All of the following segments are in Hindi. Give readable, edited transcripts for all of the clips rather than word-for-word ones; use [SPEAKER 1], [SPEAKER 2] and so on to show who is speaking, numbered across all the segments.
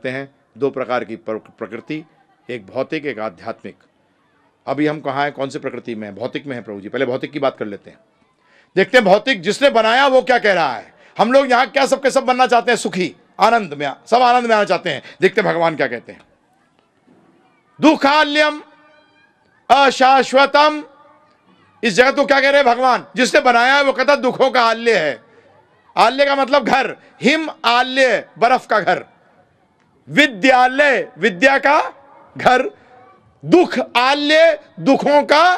[SPEAKER 1] बताते हैं दो प्रकार की प्रकृति, एक भौतिक एक आध्यात्मिक। अभी हम कहाँ हैं, कौन से प्रकृति में हैं? भौतिक में है प्रभु जी। पहले भौतिक की बात कर लेते हैं, देखते हैं भौतिक जिसने बनाया वो क्या कह रहा है। हम लोग यहाँ क्या सबके सब बनना चाहते हैं, सुखी, आनंद में, सब आनंद में आना चाहते हैं। देखते हैं भगवान क्या कहते हैं। दुखाल्यम अशाश्वतम, इस जगत को क्या कह रहे हैं भगवान? जिसने बनाया है वो कहता दुखों का आल्य है। आल्य का मतलब घर, हिम आल्य बर्फ का घर, विद्यालय विद्या का घर, दुख आल्य दुखों का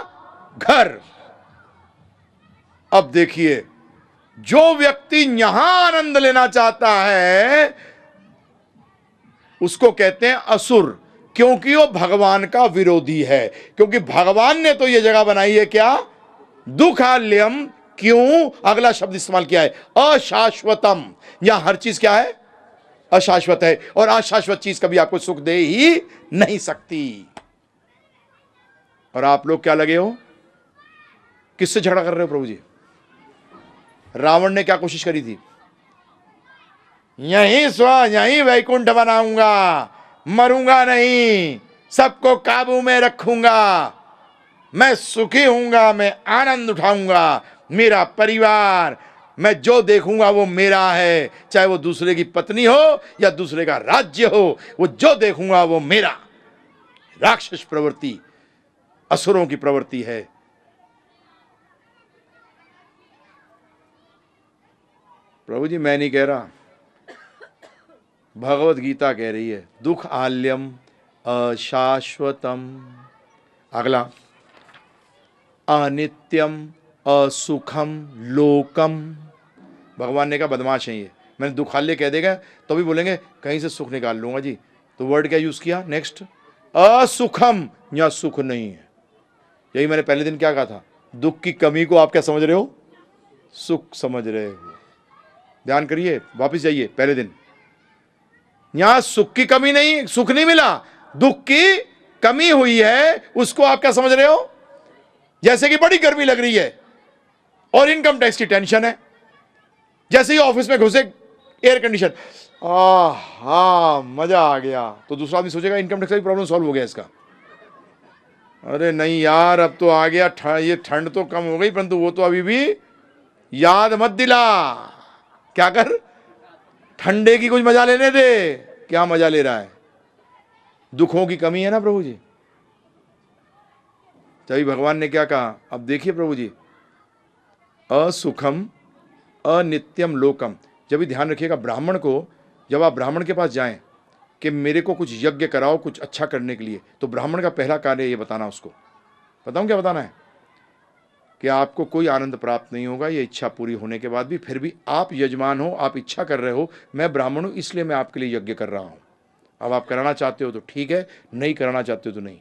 [SPEAKER 1] घर। अब देखिए, जो व्यक्ति यहां आनंद लेना चाहता है उसको कहते हैं असुर, क्योंकि वो भगवान का विरोधी है। क्योंकि भगवान ने तो ये जगह बनाई है क्या, दुखाल्यम। क्यों? अगला शब्द इस्तेमाल किया है अशाश्वतम। यहां हर चीज क्या है, अशाश्वत है, और अशाश्वत चीज कभी आपको सुख दे ही नहीं सकती। और आप लोग क्या लगे हो, किससे झगड़ा कर रहे हो प्रभु जी? रावण ने क्या कोशिश करी थी, यहीं वैकुंठ बनाऊंगा, मरूंगा नहीं, सबको काबू में रखूंगा, मैं सुखी हूंगा, मैं आनंद उठाऊंगा, मेरा परिवार, मैं जो देखूंगा वो मेरा है, चाहे वो दूसरे की पत्नी हो या दूसरे का राज्य हो, वो जो देखूंगा वो मेरा। राक्षस प्रवृत्ति, असुरों की प्रवृत्ति है। प्रभु जी मैं नहीं कह रहा, भगवत गीता कह रही है दुख आल्यम अशाश्वतम। अगला अनित्यम असुखम लोकम। भगवान ने कहा बदमाश है ये, मैंने दुखाल्य कह देगा तो भी बोलेंगे कहीं से सुख निकाल लूंगा जी। तो वर्ड क्या यूज किया नेक्स्ट, असुखम, या सुख नहीं है। यही मैंने पहले दिन क्या कहा था, दुख की कमी को आप क्या समझ रहे हो, सुख समझ रहे हो। ध्यान करिए, वापस जाइए पहले दिन, यहां सुख की कमी नहीं, सुख नहीं मिला, दुख की कमी हुई है, उसको आप क्या समझ रहे हो? जैसे कि बड़ी गर्मी लग रही है और इनकम टैक्स की टेंशन है, जैसे ही ऑफिस में घुसे एयर कंडीशन, हाँ मजा आ गया, तो दूसरा आदमी सोचेगा इनकम टैक्स की प्रॉब्लम सॉल्व हो गया इसका। अरे नहीं यार, अब तो आ गया, ये ठंड तो कम हो गई, परंतु वो तो अभी भी याद मत दिला। क्या कर, ठंडे की कुछ मजा लेने दे। क्या मजा ले रहा है, दुखों की कमी है ना प्रभु जी। तभी भगवान ने क्या कहा, अब देखिए प्रभु जी, असुखम अनित्यम लोकम। जब भी ध्यान रखिएगा, ब्राह्मण को, जब आप ब्राह्मण के पास जाएं कि मेरे को कुछ यज्ञ कराओ कुछ अच्छा करने के लिए, तो ब्राह्मण का पहला कार्य ये बताना, उसको बताऊं क्या बताना है, कि आपको कोई आनंद प्राप्त नहीं होगा ये इच्छा पूरी होने के बाद भी, फिर भी आप यजमान हो, आप इच्छा कर रहे हो, मैं ब्राह्मण हूं इसलिए मैं आपके लिए यज्ञ कर रहा हूं। अब आप कराना चाहते हो तो ठीक है, नहीं कराना चाहते हो तो नहीं।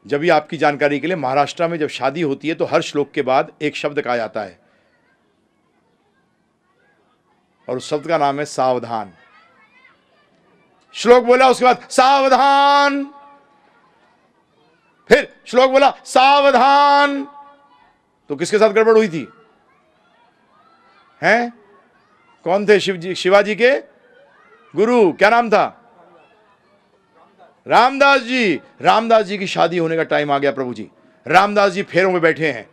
[SPEAKER 1] जब भी आपकी जानकारी के लिए, महाराष्ट्र में जब शादी होती है तो हर श्लोक के बाद एक शब्द कहा जाता है, और उस शब्द का नाम है सावधान। श्लोक बोला उसके बाद सावधान, फिर श्लोक बोला सावधान, तो किसके साथ गड़बड़ हुई थी? हैं? कौन थे? शिवाजी के गुरु, क्या नाम था? रामदास जी। रामदास जी की शादी होने का टाइम आ गया प्रभु जी। रामदास जी फेरों में बैठे हैं,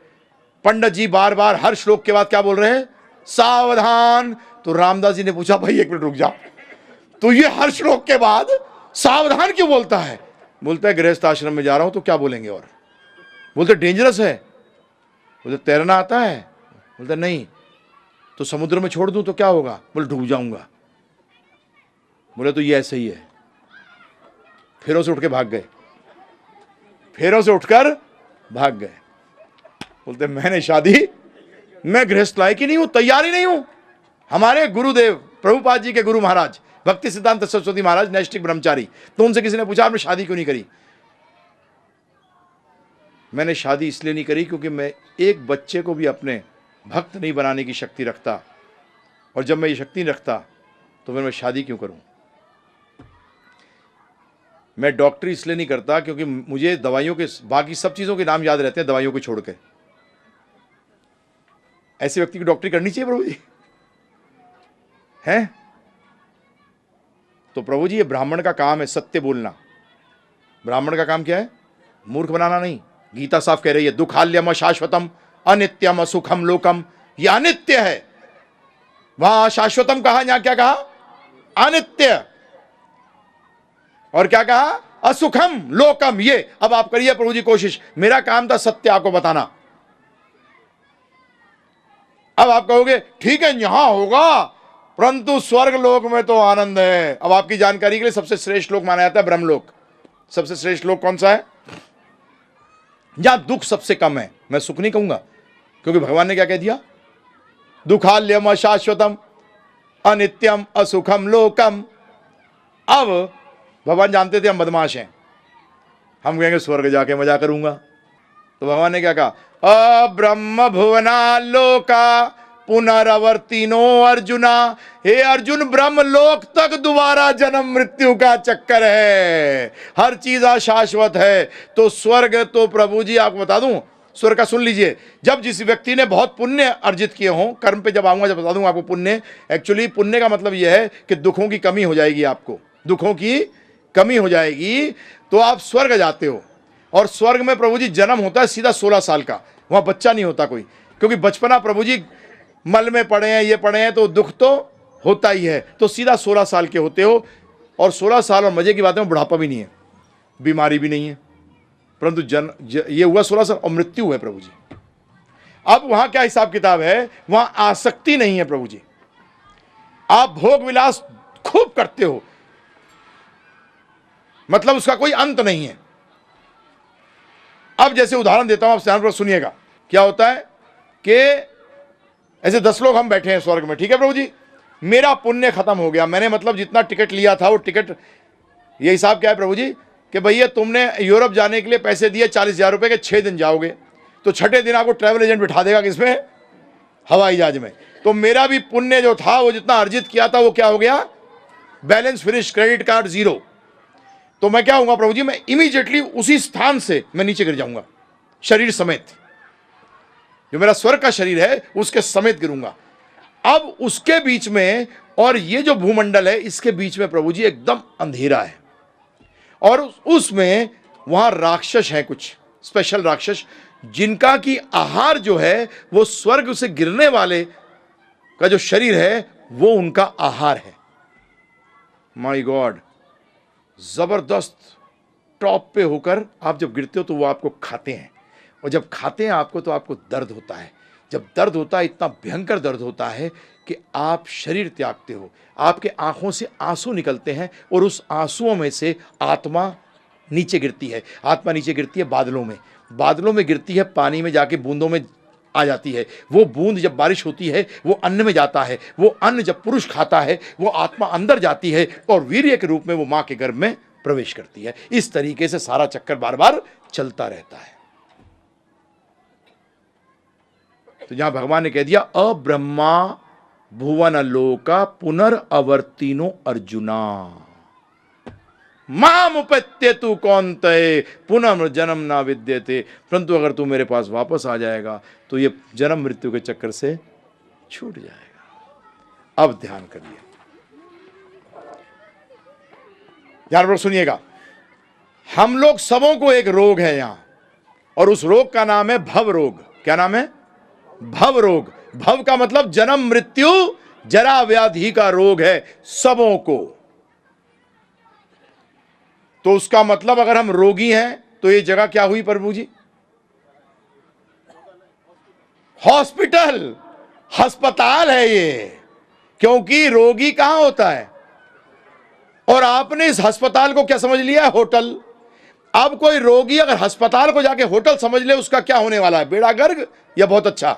[SPEAKER 1] पंडित जी बार बार हर श्लोक के बाद क्या बोल रहे हैं? सावधान। तो रामदास जी ने पूछा, भाई एक मिनट रुक जा, तो ये हर श्लोक के बाद सावधान क्यों बोलता है? बोलता है गृहस्थ आश्रम में जा रहा हूं तो क्या बोलेंगे? और बोलते डेंजरस है। बोलते तैरना आता है? बोलता नहीं। तो समुद्र में छोड़ दूं तो क्या होगा? बोले डूब जाऊंगा। बोले तो ये ऐसे ही है। फेरों से उठ के भाग गए, फेरों से उठकर भाग गए। बोलते मैंने शादी, मैं गृहस्थ लायक ही नहीं हूं, तैयार ही नहीं हूं। हमारे गुरुदेव प्रभुपाद जी के गुरु महाराज भक्ति सिद्धांत सरस्वती महाराज नैष्ठिक ब्रह्मचारी, तो उनसे किसी ने पूछा आपने शादी क्यों नहीं करी? मैंने शादी इसलिए नहीं करी क्योंकि मैं एक बच्चे को भी अपने भक्त नहीं बनाने की शक्ति रखता, और जब मैं ये शक्ति नहीं रखता तो फिर मैं शादी क्यों करूं? मैं डॉक्टरी इसलिए नहीं करता क्योंकि मुझे दवाइयों के, बाकी सब चीज़ों के नाम याद रहते हैं दवाइयों को छोड़ के। ऐसे व्यक्ति की डॉक्टरी करनी चाहिए प्रभु जी? है। तो प्रभु जी ये ब्राह्मण का काम है सत्य बोलना। ब्राह्मण का काम क्या है? मूर्ख बनाना नहीं। गीता साफ कह रही है दुखाल्यम शाश्वतम अनित्यम असुखम लोकम। ये अनित्य है। वहां शाश्वतम कहा, यहां क्या कहा? अनित्य। और क्या कहा? असुखम लोकम। ये अब आप करिए प्रभु जी कोशिश। मेरा काम था सत्य आपको बताना। अब आप कहोगे ठीक है यहां होगा, परंतु स्वर्ग लोक में तो आनंद है। अब आपकी जानकारी के लिए सबसे श्रेष्ठ लोक माना जाता है ब्रह्मलोक। सबसे श्रेष्ठ लोक कौन सा है? जहां दुख सबसे कम है। मैं सुख नहीं कहूंगा, क्योंकि भगवान ने क्या कह दिया? दुखाल्यम अशाश्वतम अनित्यम असुखम लोकम। अब भगवान जानते थे हम बदमाश हैं, हम कहेंगे स्वर्ग जाके मजा करूंगा। तो भगवान ने क्या कहा? अब्रह्म भुवना लोका पुनरावर्तिनो अर्जुना। हे अर्जुन, ब्रह्म लोक तक दोबारा जन्म मृत्यु का चक्कर है, हर चीज अशाश्वत है। तो स्वर्ग तो प्रभु जी आपको बता दूं, स्वर्ग का सुन लीजिए। जब जिस व्यक्ति ने बहुत पुण्य अर्जित किए हों, कर्म पे जब आऊंगा जब बता दूंगा आपको पुण्य। एक्चुअली पुण्य का मतलब यह है कि दुखों की कमी हो जाएगी, आपको दुखों की कमी हो जाएगी तो आप स्वर्ग जाते हो। और स्वर्ग में प्रभु जी जन्म होता है सीधा 16 साल का। वहां बच्चा नहीं होता कोई, क्योंकि बचपना प्रभु जी मल में पड़े हैं, ये पड़े हैं, तो दुख तो होता ही है। तो सीधा 16 साल के होते हो। और 16 साल और मजे की बात है बुढ़ापा भी नहीं है, बीमारी भी नहीं है, परंतु ये हुआ 16 साल और मृत्यु है प्रभु जी। अब वहां क्या हिसाब किताब है? वहां आसक्ति नहीं है प्रभु जी। आप भोग विलास खूब करते हो, मतलब उसका कोई अंत नहीं है। अब जैसे उदाहरण देता हूं, आप ध्यान सुनिएगा। क्या होता है कि ऐसे 10 लोग हम बैठे हैं स्वर्ग में, ठीक है प्रभु जी। मेरा पुण्य खत्म हो गया, मैंने मतलब जितना टिकट लिया था वो टिकट, ये हिसाब क्या है प्रभु जी कि भैया तुमने यूरोप जाने के लिए पैसे दिए 40,000 रुपए के, 6 दिन जाओगे, तो छठे दिन आपको ट्रैवल एजेंट बिठा देगा किसमें? हवाई जहाज में। तो मेरा भी पुण्य जो था, वो जितना अर्जित किया था वो क्या हो गया? Balance finish, credit card zero. तो मैं क्या होऊंगा प्रभु जी? मैं इमीडिएटली उसी स्थान से मैं नीचे गिर जाऊंगा, शरीर समेत। जो मेरा स्वर्ग का शरीर है उसके समेत गिरूंगा। अब उसके बीच में और ये जो भूमंडल है इसके बीच में प्रभु जी एकदम अंधेरा है। और उसमें वहां राक्षस है, कुछ स्पेशल राक्षस, जिनका की आहार जो है वो स्वर्ग से गिरने वाले का जो शरीर है वो उनका आहार है। माय गॉड, जबरदस्त टॉप पे होकर आप जब गिरते हो तो वो आपको खाते हैं, और जब खाते हैं आपको तो आपको दर्द होता है। जब दर्द होता है, इतना भयंकर दर्द होता है कि आप शरीर त्यागते हो, आपके आंखों से आंसू निकलते हैं, और उस आंसुओं में से आत्मा नीचे गिरती है। आत्मा नीचे गिरती है बादलों में, बादलों में गिरती है, पानी में जाके बूंदों में आ जाती है। वो बूंद जब बारिश होती है वो अन्न में जाता है, वो अन्न जब पुरुष खाता है वो आत्मा अंदर जाती है और वीर्य के रूप में वो मां के गर्भ में प्रवेश करती है। इस तरीके से सारा चक्कर बार बार चलता रहता है। तो यहां भगवान ने कह दिया अब्रह्मा भुवन लोका पुनर्वर्तिनो अर्जुना माम उपत्यतु कौन्तेय पुनः जन्म ना विद्यते। परंतु अगर तू मेरे पास वापस आ जाएगा तो ये जन्म मृत्यु के चक्कर से छूट जाएगा। अब ध्यान करिए, ध्यान पर सुनिएगा। हम लोग सबों को एक रोग है यहां, और उस रोग का नाम है भव रोग। क्या नाम है? भव रोग। भव का मतलब जन्म मृत्यु जरा व्याधि का रोग है सबों को। तो उसका मतलब अगर हम रोगी हैं तो ये जगह क्या हुई प्रभु जी? हॉस्पिटल, अस्पताल है ये। क्योंकि रोगी कहां होता है, और आपने इस अस्पताल को क्या समझ लिया? होटल। अब कोई रोगी अगर अस्पताल को जाके होटल समझ ले, उसका क्या होने वाला है? बेड़ा गर्क या बहुत अच्छा।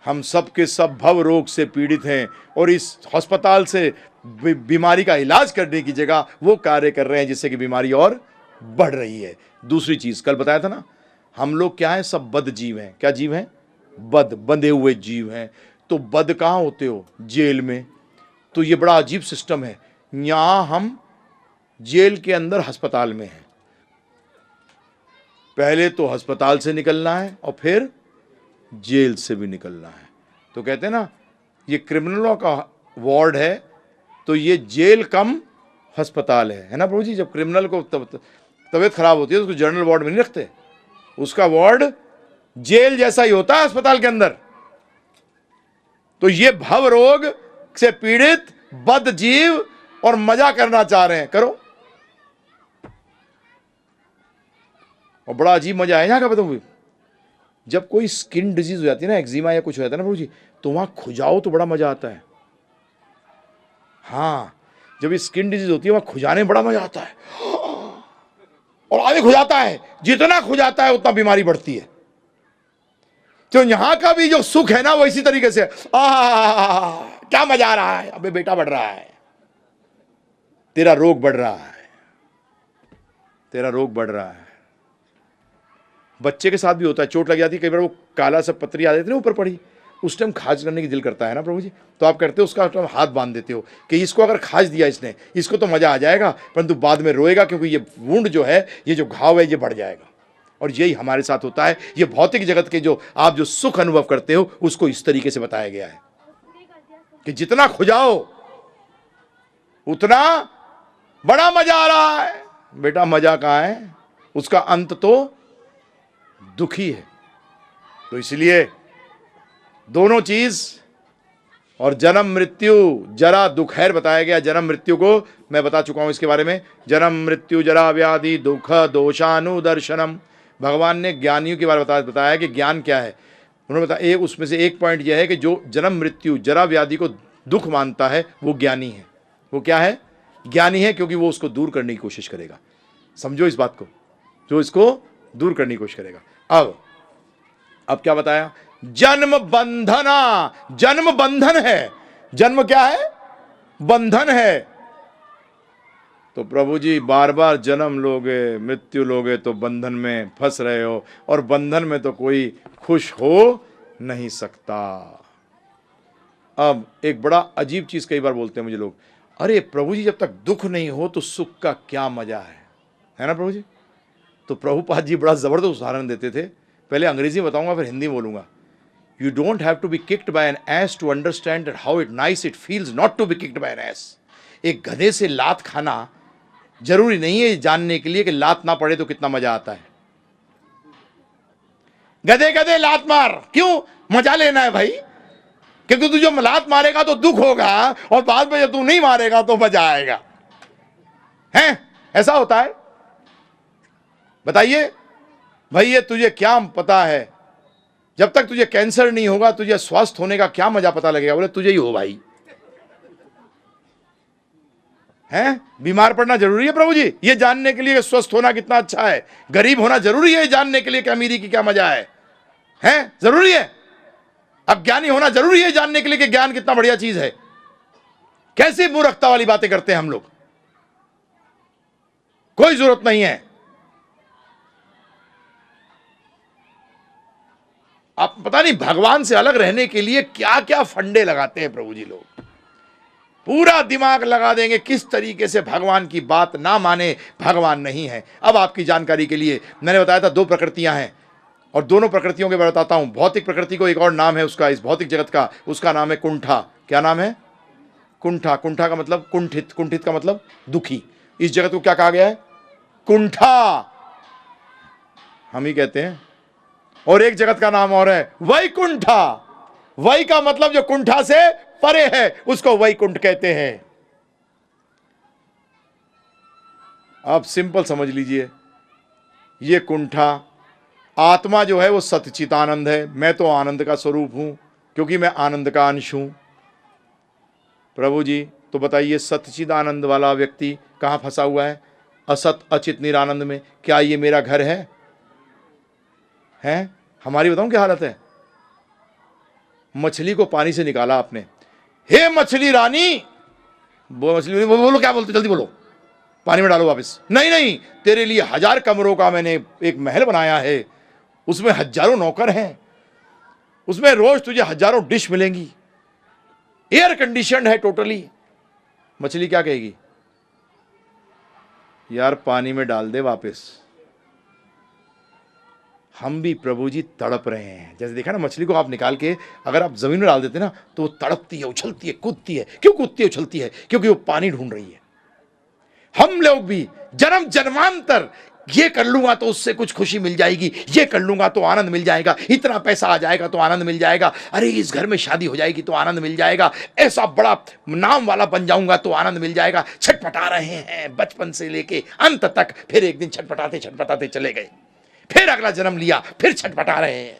[SPEAKER 1] हम सब के सब भव रोग से पीड़ित हैं, और इस अस्पताल से बीमारी का इलाज करने की जगह वो कार्य कर रहे हैं जिससे कि बीमारी और बढ़ रही है। दूसरी चीज कल बताया था ना, हम लोग क्या है? सब बद जीव हैं। क्या जीव हैं? बंधे हुए जीव हैं। तो बद कहां होते हो? जेल में। तो ये बड़ा अजीब सिस्टम है। यहां हम जेल के अंदर अस्पताल में हैं। पहले तो अस्पताल से निकलना है और फिर जेल से भी निकलना है। तो कहते हैं ना ये क्रिमिनलों का वार्ड है, तो ये जेल कम अस्पताल है ना प्रभु जी। जब क्रिमिनल को तबीयत खराब होती है तो उसको जनरल वार्ड में नहीं रखते, उसका वार्ड जेल जैसा ही होता है अस्पताल के अंदर। तो ये भव रोग से पीड़ित बद्ध जीव और मजा करना चाह रहे हैं, करो। और बड़ा अजीब मजा है यहाँ का, बताऊँ, जब कोई स्किन डिजीज हो जाती है ना, एक्जिमा या कुछ हो जाता है ना प्रभु जी, तो वहां खुजाओ तो बड़ा मजा आता है। हाँ, जब स्किन डिजीज होती है वहां खुजाने में बड़ा मजा आता है, और आगे खुजाता है, जितना खुजाता है उतना बीमारी बढ़ती है। तो यहां का भी जो सुख है ना वो इसी तरीके से, क्या मजा आ रहा है, अबे बेटा बढ़ रहा है, तेरा रोग बढ़ रहा है, तेरा रोग बढ़ रहा है। बच्चे के साथ भी होता है, चोट लग जाती है कई बार, वो काला सब पतरी आ जाती है ना ऊपर पड़ी, उस टाइम खाज करने की दिल करता है ना प्रभु जी, तो आप करते हो उसका हाथ बांध देते हो कि इसको अगर खाज दिया इसने, इसको तो मजा आ जाएगा, परंतु बाद में रोएगा क्योंकि ये वुंड जो है, ये जो घाव है, ये बढ़ जाएगा। और यही हमारे साथ होता है। ये भौतिक जगत के जो आप जो सुख अनुभव करते हो उसको इस तरीके से बताया गया है कि जितना खुजाओ उतना बड़ा मजा आ रहा है। बेटा मजा कहां है, उसका अंत तो दुखी है। तो इसलिए दोनों चीज, और जन्म मृत्यु जरा दुख है बताया गया। जन्म मृत्यु को मैं बता चुका हूं इसके बारे में, जन्म मृत्यु जरा व्याधि दुख दोषानुदर्शनम। भगवान ने ज्ञानियों के बारे में बताया कि ज्ञान क्या है। उन्होंने बताया उसमें से एक पॉइंट यह है कि जो जन्म मृत्यु जरा व्याधि को दुख मानता है वो ज्ञानी है। वो क्या है, ज्ञानी है, क्योंकि वो उसको दूर करने की कोशिश करेगा। समझो इस बात को, जो इसको दूर करने की कोशिश करेगा। अब क्या बताया, जन्म बंधना, जन्म बंधन है। जन्म क्या है, बंधन है। तो प्रभु जी बार बार जन्म लोगे मृत्यु लोगे तो बंधन में फंस रहे हो, और बंधन में तो कोई खुश हो नहीं सकता। अब एक बड़ा अजीब चीज कई बार बोलते हैं मुझे लोग, अरे प्रभु जी जब तक दुख नहीं हो तो सुख का क्या मजा है ना प्रभु जी। तो प्रभुपाद जी बड़ा जबरदस्त उदाहरण देते थे, पहले अंग्रेजी बताऊंगा फिर हिंदी बोलूंगा। You don't have to be kicked by an ass to understand that how nice it feels not to be kicked by an ass. एक गधे से लात खाना जरूरी नहीं है जानने के लिए कि लात ना पड़े तो कितना मजा आता है। गधे गधे लात मार, क्यों, मजा लेना है भाई, क्योंकि तू जो लात मारेगा तो दुख होगा, और बाद में जब तू नहीं मारेगा तो मजा आएगा। हैं, ऐसा होता है। बताइए भाई, ये तुझे क्या पता है, जब तक तुझे कैंसर नहीं होगा तुझे स्वस्थ होने का क्या मजा पता लगेगा। बोले तुझे ही हो भाई, हैं, बीमार पड़ना जरूरी है प्रभु जी ये जानने के लिए कि स्वस्थ होना कितना अच्छा है। गरीब होना जरूरी है जानने के लिए कि अमीरी की क्या मजा है, हैं, जरूरी है। अज्ञानी होना जरूरी है जानने के लिए कि ज्ञान कितना बढ़िया चीज है। कैसी मूर्खता वाली बातें करते हैं हम लोग, कोई जरूरत नहीं है। आप पता नहीं भगवान से अलग रहने के लिए क्या क्या फंडे लगाते हैं प्रभु जी लोग, पूरा दिमाग लगा देंगे किस तरीके से भगवान की बात ना माने, भगवान नहीं है। अब आपकी जानकारी के लिए मैंने बताया था दो प्रकृतियां हैं, और दोनों प्रकृतियों के बारे में बताता हूं। भौतिक प्रकृति को एक और नाम है उसका, इस भौतिक जगत का, उसका नाम है कुंठा। क्या नाम है, कुंठा। कुंठा का मतलब कुंठित, कुंठित का मतलब दुखी। इस जगत को क्या कहा गया है, कुंठा, हम ही कहते हैं। और एक जगत का नाम और है वैकुंठा। वै का मतलब जो कुंठा से परे है उसको वैकुंठ कहते हैं। आप सिंपल समझ लीजिए, ये कुंठा आत्मा जो है वो सच्चिदानंद है। मैं तो आनंद का स्वरूप हूं क्योंकि मैं आनंद का अंश हूं प्रभु जी। तो बताइए सच्चिदानंद वाला व्यक्ति कहां फंसा हुआ है, असत अचित निरानंद में। क्या ये मेरा घर है, हैं? हमारी बताऊं क्या हालत है, मछली को पानी से निकाला आपने, हे मछली रानी, वो मछली बोलो क्या बोलते, जल्दी बोलो, पानी में डालो वापस। नहीं नहीं, तेरे लिए 1000 कमरों का मैंने एक महल बनाया है, उसमें हजारों नौकर हैं, उसमें रोज तुझे हजारों डिश मिलेंगी, एयर कंडीशनड है टोटली। मछली क्या कहेगी, यार पानी में डाल दे वापस, हम भी प्रभु जी तड़प रहे हैं। जैसे देखा ना, मछली को आप निकाल के अगर आप जमीन में डाल देते ना तो वो तड़पती है, उछलती है, कूदती है। क्यों कूदती है, उछलती है? क्योंकि वो पानी ढूंढ रही है। हम लोग भी जन्म जन्मांतर ये कर लूंगा तो उससे कुछ खुशी मिल जाएगी, ये कर लूंगा तो आनंद मिल जाएगा, इतना पैसा आ जाएगा तो आनंद मिल जाएगा, अरे इस घर में शादी हो जाएगी तो आनंद मिल जाएगा, ऐसा बड़ा नाम वाला बन जाऊंगा तो आनंद मिल जाएगा। छटपटा रहे हैं बचपन से लेके अंत तक, फिर एक दिन छटपटाते छटपटाते चले गए, फिर अगला जन्म लिया, फिर छटपटा रहे हैं।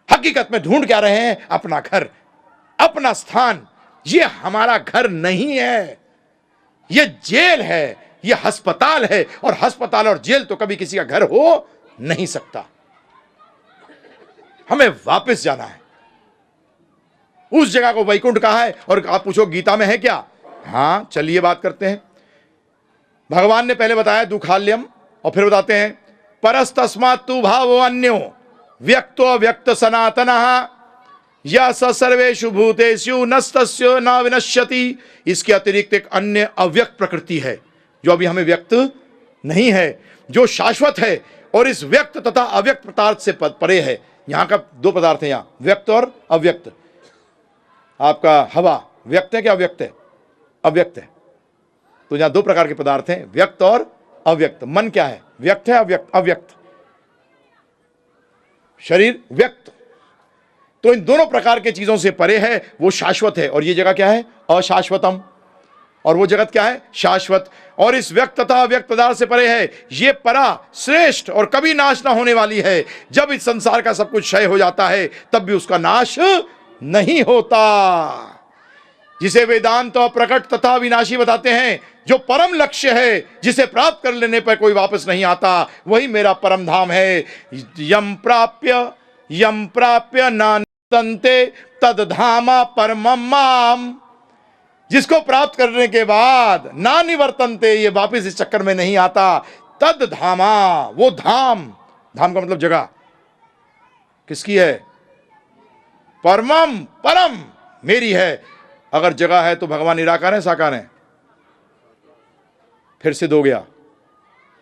[SPEAKER 1] हकीकत में ढूंढ क्या रहे हैं? अपना घर, अपना स्थान। ये हमारा घर नहीं है, ये जेल है, ये अस्पताल है, और अस्पताल और जेल तो कभी किसी का घर हो नहीं सकता। हमें वापस जाना है। उस जगह को वैकुंठ कहा है। और आप पूछो गीता में है क्या? हां, चलिए बात करते हैं। भगवान ने पहले बताया दुखाल्यम, और फिर बताते हैं परस्तस्मात् तु भावो अन्यो व्यक्तो अव्यक्त सनातनः या स सर्वेषु भूतेषु नस्तस्य न विनश्यति। इसके अतिरिक्त एक अन्य अव्यक्त प्रकृति है जो अभी हमें व्यक्त नहीं है, जो शाश्वत है और इस व्यक्त तथा अव्यक्त पदार्थ से परे है। यहां का दो पदार्थ है, यहां व्यक्त और अव्यक्त। आपका हवा व्यक्त है क्या अव्यक्त है? अव्यक्त है। तो यहां दो प्रकार के पदार्थ हैं, व्यक्त और अव्यक्त। मन क्या है? व्यक्त है, अव्यक्त? अव्यक्त। शरीर व्यक्त। तो इन दोनों प्रकार के चीजों से परे है, वो शाश्वत है। और ये जगह क्या है? अशाश्वतम। और वो जगत क्या है? शाश्वत। और इस व्यक्त तथा अव्यक्त पदार्थ से परे है, ये परा श्रेष्ठ और कभी नाश ना होने वाली है। जब इस संसार का सब कुछ क्षय हो जाता है तब भी उसका नाश नहीं होता, जिसे वेदांत और प्रकट तथा विनाशी बताते हैं। जो परम लक्ष्य है, जिसे प्राप्त कर लेने पर कोई वापस नहीं आता, वही मेरा परम धाम है। यम प्राप्य नान्ते तद धामा परमम माम। जिसको प्राप्त करने के बाद ना निवर्तनते, ये वापिस इस चक्कर में नहीं आता, तद धामा, वो धाम। धाम का मतलब जगह। किसकी है? परमम, परम मेरी है। अगर जगह है तो भगवान निराकार है, साकार है? फिर सिद्ध हो गया,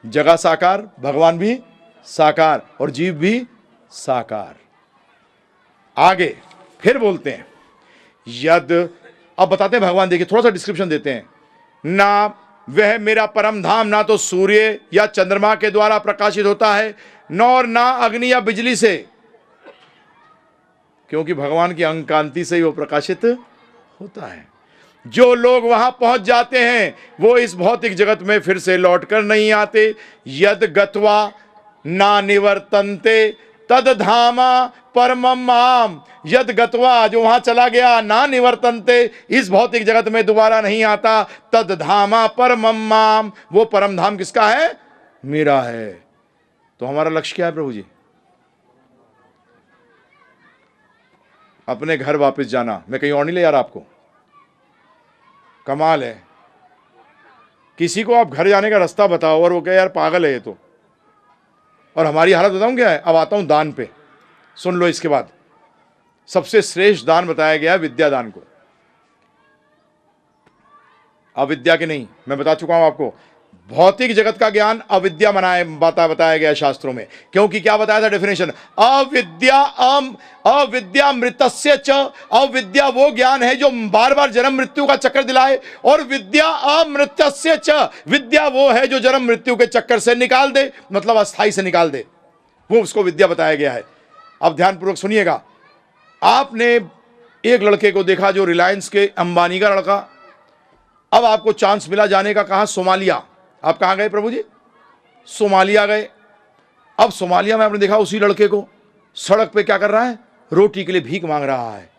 [SPEAKER 1] जगह साकार, भगवान भी साकार और जीव भी साकार। आगे फिर बोलते हैं यद, अब बताते हैं भगवान, देखिए थोड़ा सा डिस्क्रिप्शन देते हैं। ना वह मेरा परम धाम ना तो सूर्य या चंद्रमा के द्वारा प्रकाशित होता है, नौर ना अग्नि या बिजली से, क्योंकि भगवान की अंग कांति से ही वो प्रकाशित होता है। जो लोग वहां पहुंच जाते हैं वो इस भौतिक जगत में फिर से लौटकर नहीं आते। यद गत्वा ना निवर्तन्ते तद धामा परमम माम। यद गत्वा, जो वहां चला गया, ना निवर्तन्ते, इस भौतिक जगत में दोबारा नहीं आता, तद धामा परमम माम, वो परम धाम किसका है? मेरा है। तो हमारा लक्ष्य क्या है प्रभु जी? अपने घर वापस जाना। मैं कहीं और नहीं ले जा रहा आपको। कमाल है, किसी को आप घर जाने का रास्ता बताओ और वो कहे यार पागल है ये तो। और हमारी हालत बताऊं क्या है? अब आता हूं दान पे, सुन लो। इसके बाद सबसे श्रेष्ठ दान बताया गया विद्या दान को, अविद्या के नहीं। मैं बता चुका हूं आपको, भौतिक जगत का ज्ञान अविद्या बताया गया शास्त्रों में। क्योंकि क्या बताया था डेफिनेशन? अविद्या मृतस्य च। अविद्या वो ज्ञान है जो बार बार जन्म मृत्यु का चक्कर दिलाए, और विद्या अमृतस्य च, विद्या वो है जो जन्म मृत्यु के चक्कर से निकाल दे, मतलब अस्थाई से निकाल दे, वो उसको विद्या बताया गया है। अब ध्यानपूर्वक सुनिएगा। आपने एक लड़के को देखा जो रिलायंस के अंबानी का लड़का, अब आपको चांस मिला जाने का, कहां? सोमालिया। आप कहां गए प्रभु जी? सोमालिया गए। अब सोमालिया में आपने देखा उसी लड़के को सड़क पे क्या कर रहा है? रोटी के लिए भीख मांग रहा है।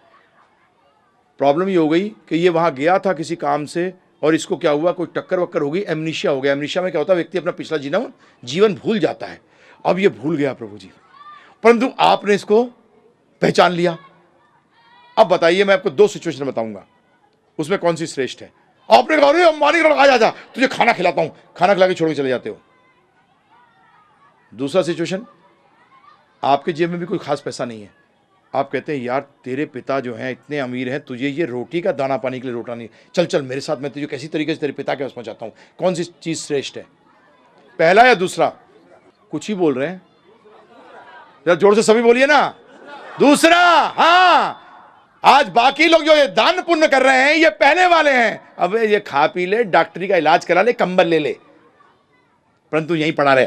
[SPEAKER 1] प्रॉब्लम ये हो गई कि ये वहां गया था किसी काम से, और इसको क्या हुआ, कोई टक्कर वक्कर हो गई, एमनीशिया हो गया। एमनीशिया में क्या होता है? व्यक्ति अपना पिछला जीवन भूल जाता है। अब ये भूल गया प्रभु जी, परंतु आपने इसको पहचान लिया। अब बताइए, मैं आपको दो सिचुएशन बताऊंगा, उसमें कौन सी श्रेष्ठ है? आपने कहा अरे अंबानी का आ जा, तुझे खाना खिलाता हूं, खाना खिला के छोड़ के चले जाते हो। दूसरा सिचुएशन, आपके जेब में भी कोई खास पैसा नहीं है, आप कहते हैं यार तेरे पिता जो हैं इतने अमीर हैं, तुझे ये रोटी का दाना पानी के लिए रोटा नहीं, चल चल मेरे साथ, मैं तुझे कैसी तरीके से तेरे पिता के पास पहुंचाता हूं। कौन सी चीज श्रेष्ठ है, पहला या दूसरा? कुछ ही बोल रहे हैं। जरा जोर से सभी बोलिए ना। दूसरा, हाँ, आज बाकी लोग जो ये दान पुण्य कर रहे हैं ये पहले वाले हैं। अब ये खा पी ले, डॉक्टरी का इलाज करा ले, कंबल ले ले, परंतु यहीं पड़ा रहे।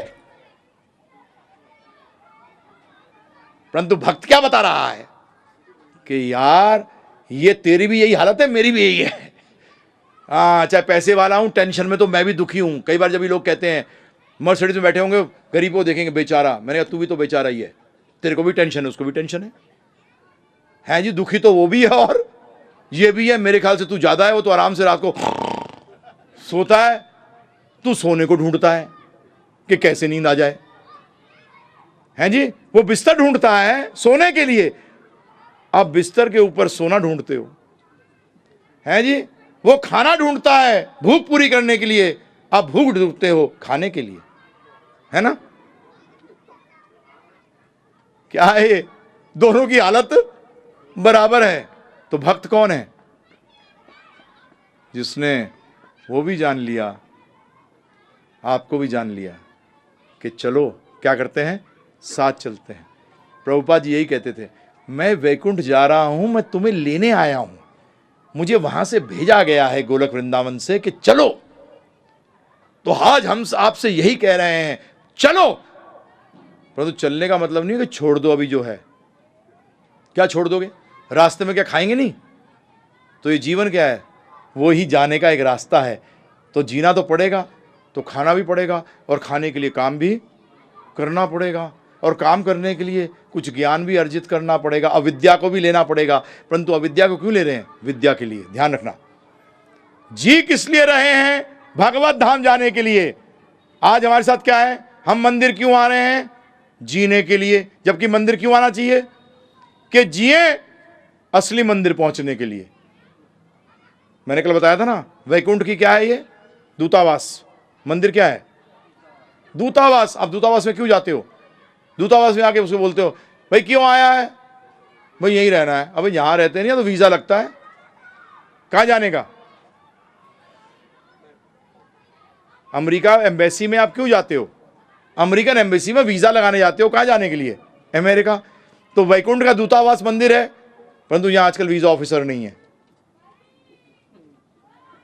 [SPEAKER 1] परंतु भक्त क्या बता रहा है कि यार ये तेरी भी यही हालत है, मेरी भी यही है। हाँ, चाहे पैसे वाला हूं, टेंशन में तो मैं भी दुखी हूं। कई बार जब ये लोग कहते हैं मर्सिडीज में बैठे होंगे, गरीब को देखेंगे बेचारा, मैंने कहा तू भी तो बेचारा ही है, तेरे को भी टेंशन है, उसको भी टेंशन है जी, दुखी तो वो भी है और ये भी है। मेरे ख्याल से तू ज्यादा है, वो तो आराम से रात को सोता है, तू सोने को ढूंढता है कि कैसे नींद आ जाए, हैं जी। वो बिस्तर ढूंढता है सोने के लिए, आप बिस्तर के ऊपर सोना ढूंढते हो, हैं जी। वो खाना ढूंढता है भूख पूरी करने के लिए, आप भूख ढूंढते हो खाने के लिए, है ना। क्या है ये, दोनों की हालत बराबर है। तो भक्त कौन है? जिसने वो भी जान लिया, आपको भी जान लिया कि चलो क्या करते हैं, साथ चलते हैं। प्रभुपाद जी यही कहते थे, मैं वैकुंठ जा रहा हूं, मैं तुम्हें लेने आया हूं, मुझे वहां से भेजा गया है गोलक वृंदावन से कि चलो। तो आज हम आपसे यही कह रहे हैं, चलो। परंतु चलने का मतलब नहीं है कि छोड़ दो अभी जो है। क्या छोड़ दोगे? रास्ते में क्या खाएंगे नहीं? तो ये जीवन क्या है? वो ही जाने का एक रास्ता है। तो जीना तो पड़ेगा, तो खाना भी पड़ेगा, और खाने के लिए काम भी करना पड़ेगा, और काम करने के लिए कुछ ज्ञान भी अर्जित करना पड़ेगा, अविद्या को भी लेना पड़ेगा। परंतु अविद्या को क्यों ले रहे हैं? विद्या के लिए। ध्यान रखना, जी किस लिए रहे हैं? भगवत धाम जाने के लिए। आज हमारे साथ क्या है, हम मंदिर क्यों आ रहे हैं? जीने के लिए। जबकि मंदिर क्यों आना चाहिए? कि जिए असली मंदिर पहुंचने के लिए। मैंने कल बताया था ना, वैकुंठ की क्या है ये? दूतावास। मंदिर क्या है? दूतावास। अब दूतावास में क्यों जाते हो? दूतावास में आके उसको बोलते हो, भाई क्यों आया है? भाई यहीं रहना है। अब यहां रहते नहीं तो वीजा लगता है, कहां जाने का? अमेरिका एम्बेसी में आप क्यों जाते हो? अमेरिकन एम्बेसी में वीजा लगाने जाते हो, कहां जाने के लिए? अमेरिका। तो वैकुंठ का दूतावास मंदिर है, परंतु यहां आजकल वीजा ऑफिसर नहीं है।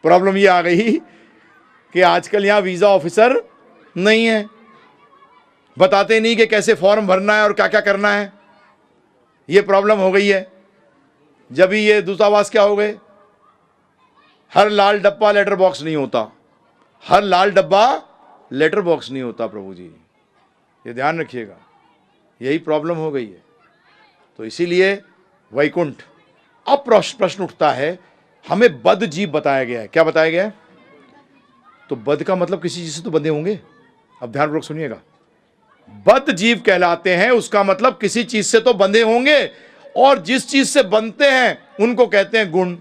[SPEAKER 1] प्रॉब्लम ये आ गई कि आजकल यहां वीजा ऑफिसर नहीं है, बताते नहीं कि कैसे फॉर्म भरना है और क्या क्या करना है। ये प्रॉब्लम हो गई है। जब ही ये दूतावास क्या हो गए, हर लाल डब्बा लेटर बॉक्स नहीं होता, हर लाल डब्बा लेटर बॉक्स नहीं होता। प्रभु जी ये ध्यान रखिएगा, यही प्रॉब्लम हो गई है। तो इसीलिए वैकुंठ। अब प्रश्न उठता है, हमें बद्ध जीव बताया गया है। क्या बताया गया है? तो बद्ध का मतलब किसी चीज से तो बंधे होंगे। अब ध्यानपूर्वक सुनिएगा, बद्ध जीव कहलाते हैं, उसका मतलब किसी चीज से तो बंधे होंगे, और जिस चीज से बंधते हैं उनको कहते हैं गुण।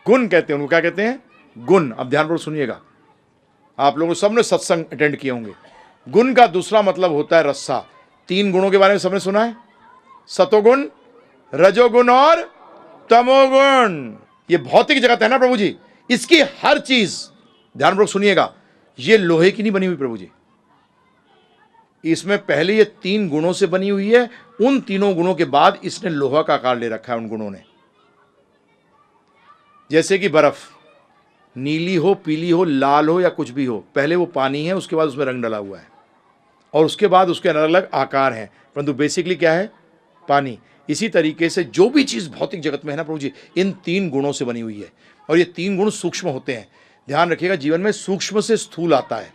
[SPEAKER 1] गुण कहते हैं उनको, क्या कहते हैं? गुण। अब ध्यानपूर्वक सुनिएगा, आप लोगों सबने सत्संग अटेंड किए होंगे। गुण का दूसरा मतलब होता है रस्सा। 3 गुणों के बारे में सबने सुना है, सतोगुण, रजोगुण और तमोगुण। ये भौतिक जगत है ना प्रभु जी, इसकी हर चीज, ध्यानपूर्वक सुनिएगा, ये लोहे की नहीं बनी हुई प्रभु जी। इसमें पहले ये 3 गुणों से बनी हुई है, उन तीनों गुणों के बाद इसने लोहा का आकार ले रखा है उन गुणों ने। जैसे कि बर्फ नीली हो, पीली हो, लाल हो या कुछ भी हो, पहले वो पानी है, उसके बाद उसमें रंग डला हुआ है, और उसके बाद उसके अलग अलग आकार हैं, परंतु बेसिकली क्या है? पानी। इसी तरीके से जो भी चीज भौतिक जगत में है ना प्रभु जी, इन 3 गुणों से बनी हुई है, और ये 3 गुण सूक्ष्म होते हैं। ध्यान रखिएगा, जीवन में सूक्ष्म से स्थूल आता है।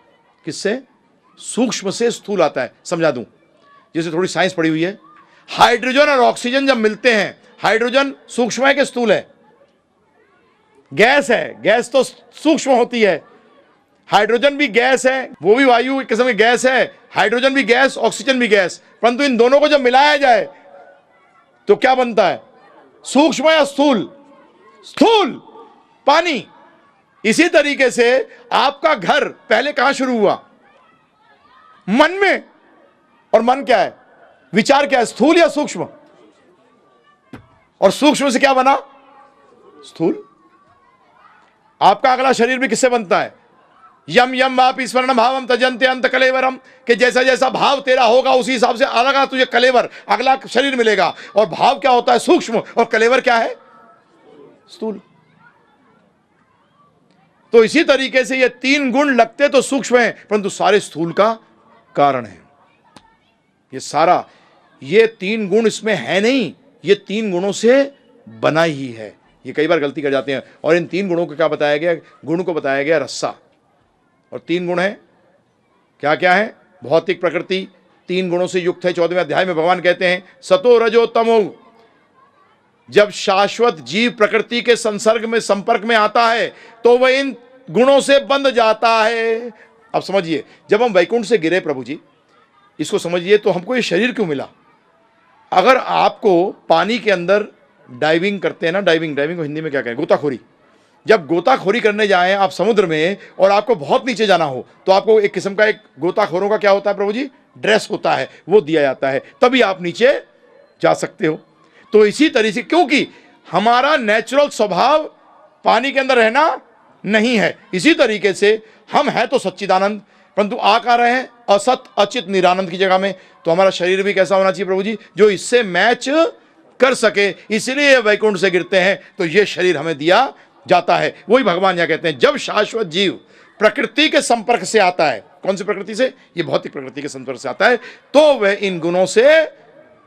[SPEAKER 1] किससे? सूक्ष्म से स्थूल आता है। समझा दूं, जैसे थोड़ी साइंस पढ़ी हुई है, हाइड्रोजन और ऑक्सीजन जब मिलते हैं, हाइड्रोजन सूक्ष्म है कि स्थूल है? गैस है, गैस तो सूक्ष्म होती है। हाइड्रोजन भी गैस है, वो भी वायु किस्म की गैस है, हाइड्रोजन भी गैस, ऑक्सीजन भी गैस, परंतु इन दोनों को जब मिलाया जाए तो क्या बनता है? सूक्ष्म या स्थूल? स्थूल, पानी। इसी तरीके से आपका घर पहले कहां शुरू हुआ? मन में। और मन क्या है? विचार क्या है? स्थूल या सूक्ष्म? और सूक्ष्म से क्या बना? स्थूल। आपका अगला शरीर भी किससे बनता है? यम यम वापि स्वर्ण भावम तजन्ते अंत कलेवरम, कि जैसा जैसा भाव तेरा होगा उसी हिसाब से अलग तुझे कलेवर, अगला शरीर मिलेगा। और भाव क्या होता है? सूक्ष्म, और कलेवर क्या है? स्थूल। तो इसी तरीके से ये तीन गुण लगते तो सूक्ष्म हैं, परंतु सारे स्थूल का कारण है। ये सारा, ये तीन गुण इसमें है नहीं, ये तीन गुणों से बना ही है। ये कई बार गलती कर जाते हैं। और इन तीन गुणों को क्या बताया गया? गुण को बताया गया रस्सा। और तीन गुण है, क्या क्या है? भौतिक प्रकृति तीन गुणों से युक्त है। 14वें अध्याय में भगवान कहते हैं सतो रजो तमो। जब शाश्वत जीव प्रकृति के संपर्क में आता है तो वह इन गुणों से बंध जाता है। अब समझिए, जब हम वैकुंठ से गिरे प्रभु जी, इसको समझिए, तो हमको ये शरीर क्यों मिला? अगर आपको पानी के अंदर डाइविंग करते हैं ना, डाइविंग को हिंदी में क्या कहें? गोताखोरी। जब गोताखोरी करने जाएं आप समुद्र में और आपको बहुत नीचे जाना हो, तो आपको एक किस्म का, एक गोताखोरों का क्या होता है प्रभु जी? ड्रेस होता है, वो दिया जाता है, तभी आप नीचे जा सकते हो। तो इसी तरीके से, क्योंकि हमारा नेचुरल स्वभाव पानी के अंदर रहना नहीं है, इसी तरीके से हम हैं तो सच्चिदानंद, परंतु आ कर रहे हैं असत अचित निरानंद की जगह में। तो हमारा शरीर भी कैसा होना चाहिए प्रभु जी? जो इससे मैच कर सके। इसलिए वैकुंठ से गिरते हैं तो ये शरीर हमें दिया जाता है। वही भगवान यहाँ कहते हैं, जब शाश्वत जीव प्रकृति के संपर्क से आता है, कौन सी प्रकृति से? ये भौतिक प्रकृति के संपर्क से आता है, तो वह इन गुणों से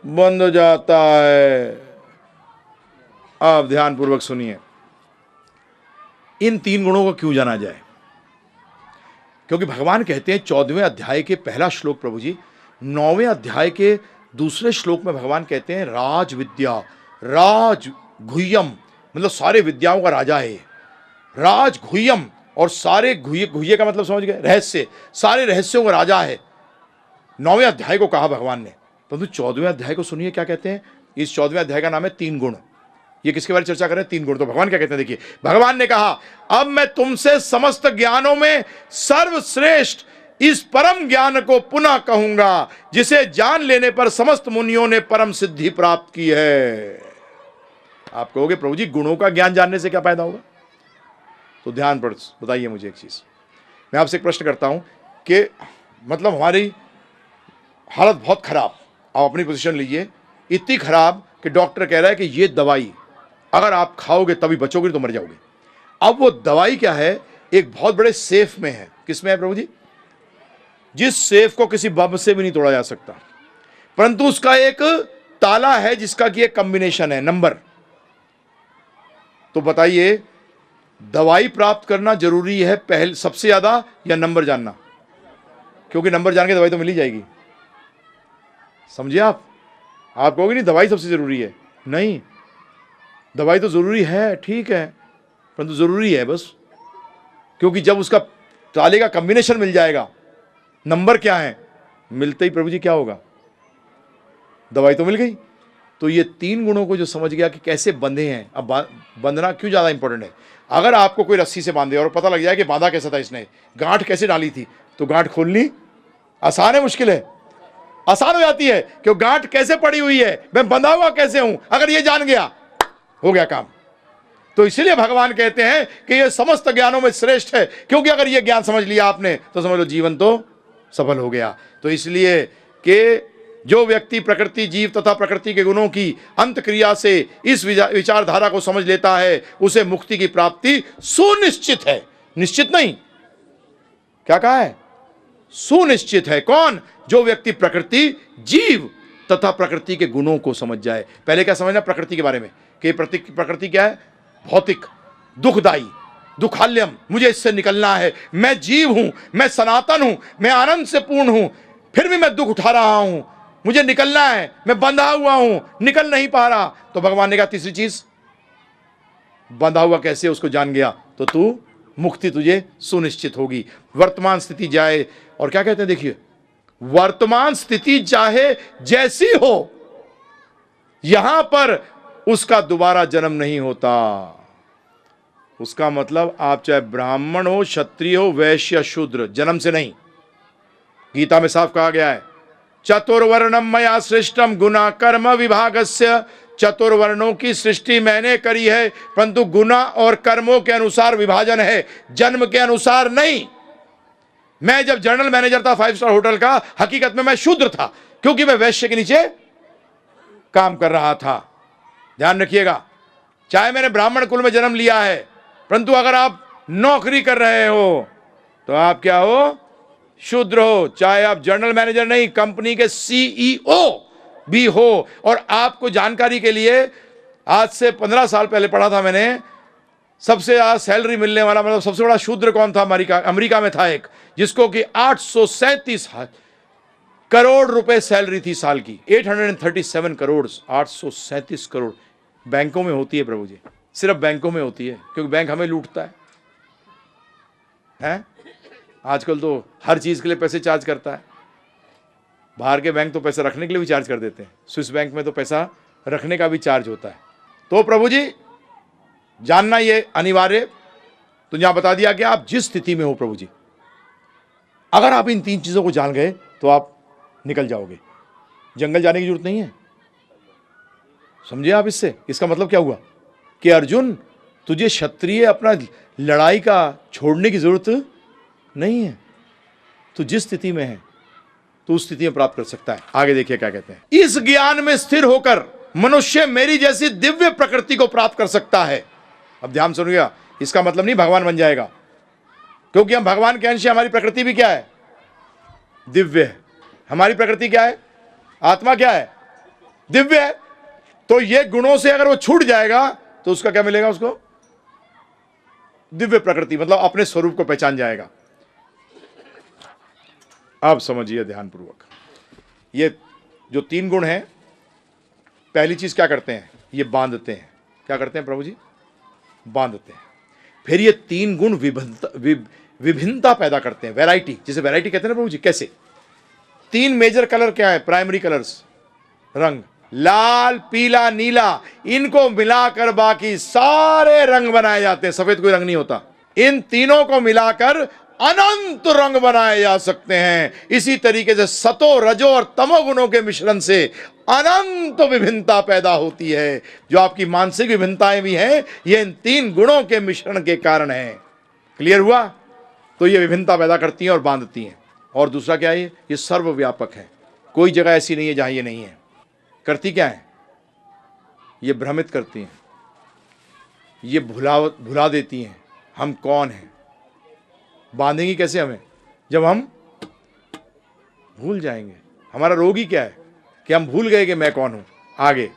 [SPEAKER 1] बंध जाता है। अब ध्यान पूर्वक सुनिए, इन तीन गुणों को क्यों जाना जाए? क्योंकि भगवान कहते हैं 14वें अध्याय के पहला श्लोक प्रभु जी, 9वें अध्याय के दूसरे श्लोक में भगवान कहते हैं राज विद्या, राज गुह्यम, मतलब सारे विद्याओं का राजा है राज गुह्यम। और सारे गुह्य का मतलब समझ गए? रहस्य, सारे रहस्यों का राजा है। 9वें अध्याय को कहा भगवान ने, परंतु 14वें अध्याय को सुनिए क्या कहते हैं। इस 14वें अध्याय का नाम है तीन गुण। ये किसके बारे में चर्चा कर रहे हैं? तीन गुण। तो भगवान क्या कहते हैं देखिए, भगवान ने कहा अब मैं तुमसे समस्त ज्ञानों में सर्वश्रेष्ठ इस परम ज्ञान को पुनः कहूंगा, जिसे जान लेने पर समस्त मुनियों ने परम सिद्धि प्राप्त की है। आप कहोगे प्रभु जी गुणों का ज्ञान जानने से क्या फायदा होगा? तो ध्यान पर बताइए मुझे एक चीज। मैं आपसे एक प्रश्न करता हूं कि मतलब हमारी हालत बहुत खराब, आप अपनी पोजीशन लीजिए, इतनी खराब कि डॉक्टर कह रहा है कि ये दवाई अगर आप खाओगे तभी बचोगे, तो मर जाओगे। अब वो दवाई क्या है? एक बहुत बड़े सेफ में है। किसमें है प्रभु जी? जिस सेफ को किसी बम से भी नहीं तोड़ा जा सकता, परंतु उसका एक ताला है जिसका कि एक कॉम्बिनेशन है, नंबर। तो बताइए दवाई प्राप्त करना जरूरी है पहले सबसे ज्यादा, या नंबर जानना? क्योंकि नंबर जान के दवाई तो मिल ही जाएगी। समझिए आप कहोगे नहीं दवाई सबसे जरूरी है। नहीं, दवाई तो जरूरी है, ठीक है, परंतु जरूरी है बस, क्योंकि जब उसका ताले का कॉम्बिनेशन मिल जाएगा, नंबर क्या है, मिलते ही प्रभु जी क्या होगा? दवाई तो मिल गई। तो ये तीन गुणों को जो समझ गया कि कैसे बंधे हैं। अब बंधना क्यों ज़्यादा इंपॉर्टेंट है? अगर आपको कोई रस्सी से बांधे और पता लग जाए कि बांधा कैसा था इसने, गांठ कैसे डाली थी, तो गांठ खोलनी आसान है मुश्किल है? आसान हो जाती है। क्यों? गांठ कैसे पड़ी हुई है, मैं बंधा हुआ कैसे हूं, अगर ये जान गया हो गया काम। तो इसीलिए भगवान कहते हैं कि ये समस्त ज्ञानों में श्रेष्ठ है, क्योंकि अगर ये ज्ञान समझ लिया आपने तो समझ लो जीवन तो सफल हो गया। तो इसलिए कि जो व्यक्ति प्रकृति जीव तथा प्रकृति के गुणों की अंत क्रिया से इस विचारधारा को समझ लेता है, उसे मुक्ति की प्राप्ति सुनिश्चित है। निश्चित नहीं, क्या कहा है? सुनिश्चित है। कौन? जो व्यक्ति प्रकृति जीव तथा प्रकृति के गुणों को समझ जाए। पहले क्या समझना प्रकृति के बारे में कि प्रकृति क्या है? भौतिक, दुखदाई, दुखाल्यम, मुझे इससे निकलना है, मैं जीव हूं, मैं सनातन हूं, मैं आनंद से पूर्ण हूं, फिर भी मैं दुख उठा रहा हूं, मुझे निकलना है, मैं बंधा हुआ हूं, निकल नहीं पा रहा। तो भगवान ने कहा तीसरी चीज, बंधा हुआ कैसे उसको जान गया तो तू मुक्ति तुझे सुनिश्चित होगी। वर्तमान स्थिति जाए, और क्या कहते हैं देखिए, वर्तमान स्थिति चाहे जैसी हो, यहां पर उसका दोबारा जन्म नहीं होता। उसका मतलब आप चाहे ब्राह्मण हो, क्षत्रिय हो, वैश्य, शूद्र, जन्म से नहीं। गीता में साफ कहा गया है चतुर्वर्णम मया सृष्टम गुना कर्म विभागस्य। चतुर्वर्णों की सृष्टि मैंने करी है, परंतु गुना और कर्मों के अनुसार विभाजन है, जन्म के अनुसार नहीं। मैं जब जनरल मैनेजर था 5 स्टार होटल का, हकीकत में मैं शूद्र था, क्योंकि मैं वैश्य के नीचे काम कर रहा था। ध्यान रखिएगा, चाहे मैंने ब्राह्मण कुल में जन्म लिया है, परंतु अगर आप नौकरी कर रहे हो तो आप क्या हो? शूद्र हो। चाहे आप जनरल मैनेजर नहीं, कंपनी के सीईओ भी हो। और आपको जानकारी के लिए, आज से 15 साल पहले पढ़ा था मैंने, सबसे ज्यादा सैलरी मिलने वाला, मतलब सबसे बड़ा शूद्र कौन था? अमेरिका में था एक, जिसको कि 837 करोड़ रुपए सैलरी थी साल की। 837 करोड़, 837 करोड़ बैंकों में होती है प्रभु जी, सिर्फ बैंकों में होती है, क्योंकि बैंक हमें लूटता है? आजकल तो हर चीज के लिए पैसे चार्ज करता है। बाहर के बैंक तो पैसा रखने के लिए भी चार्ज कर देते हैं, स्विस बैंक में तो पैसा रखने का भी चार्ज होता है। तो प्रभु जी जानना ये अनिवार्य। तो यहां बता दिया कि आप जिस स्थिति में हो प्रभु जी, अगर आप इन 3 चीजों को जान गए तो आप निकल जाओगे। जंगल जाने की जरूरत नहीं है। समझे आप इससे? इसका मतलब क्या हुआ कि अर्जुन, तुझे क्षत्रिय अपना लड़ाई का छोड़ने की जरूरत नहीं है। तू जिस स्थिति में है तो उस स्थिति में प्राप्त कर सकता है। आगे देखिए क्या कहते हैं, इस ज्ञान में स्थिर होकर मनुष्य मेरी जैसी दिव्य प्रकृति को प्राप्त कर सकता है। अब ध्यान सुनिएगा, इसका मतलब नहीं भगवान बन जाएगा, क्योंकि हम भगवान के अंश हैं। हमारी प्रकृति भी क्या है? दिव्य है। हमारी प्रकृति क्या है? आत्मा क्या है? दिव्य है। तो ये गुणों से अगर वो छूट जाएगा तो उसका क्या मिलेगा? उसको दिव्य प्रकृति, मतलब अपने स्वरूप को पहचान जाएगा। अब समझिए ध्यानपूर्वक, ये जो 3 गुण हैं, पहली चीज क्या करते हैं? ये बांधते हैं। क्या करते हैं प्रभु जी? बांधते हैं। फिर ये 3 गुण विभिन्नता पैदा करते हैं, वैरायटी, जिसे वैरायटी कहते हैं ना प्रभु जी। कैसे? 3 मेजर कलर क्या है? प्राइमरी कलर्स, रंग, लाल, पीला, नीला। इनको मिलाकर बाकी सारे रंग बनाए जाते हैं। सफेद कोई रंग नहीं होता। इन तीनों को मिलाकर अनंत रंग बनाए जा सकते हैं। इसी तरीके से सतो, रजो और तमो गुणों के मिश्रण से अनंत विभिन्नता पैदा होती है। जो आपकी मानसिक विभिन्नताएं भी हैं, ये इन 3 गुणों के मिश्रण के कारण है। क्लियर हुआ? तो ये विभिन्नता पैदा करती हैं और बांधती हैं। और दूसरा क्या है? ये सर्वव्यापक है। कोई जगह ऐसी नहीं है जहां ये नहीं है। करती क्या है? ये भ्रमित करती हैं, ये भुला देती हैं हम कौन हैं। बांधेंगी कैसे हमें? जब हम भूल जाएंगे। हमारा रोग ही क्या है? कि हम भूल गए कि मैं कौन हूं। आगे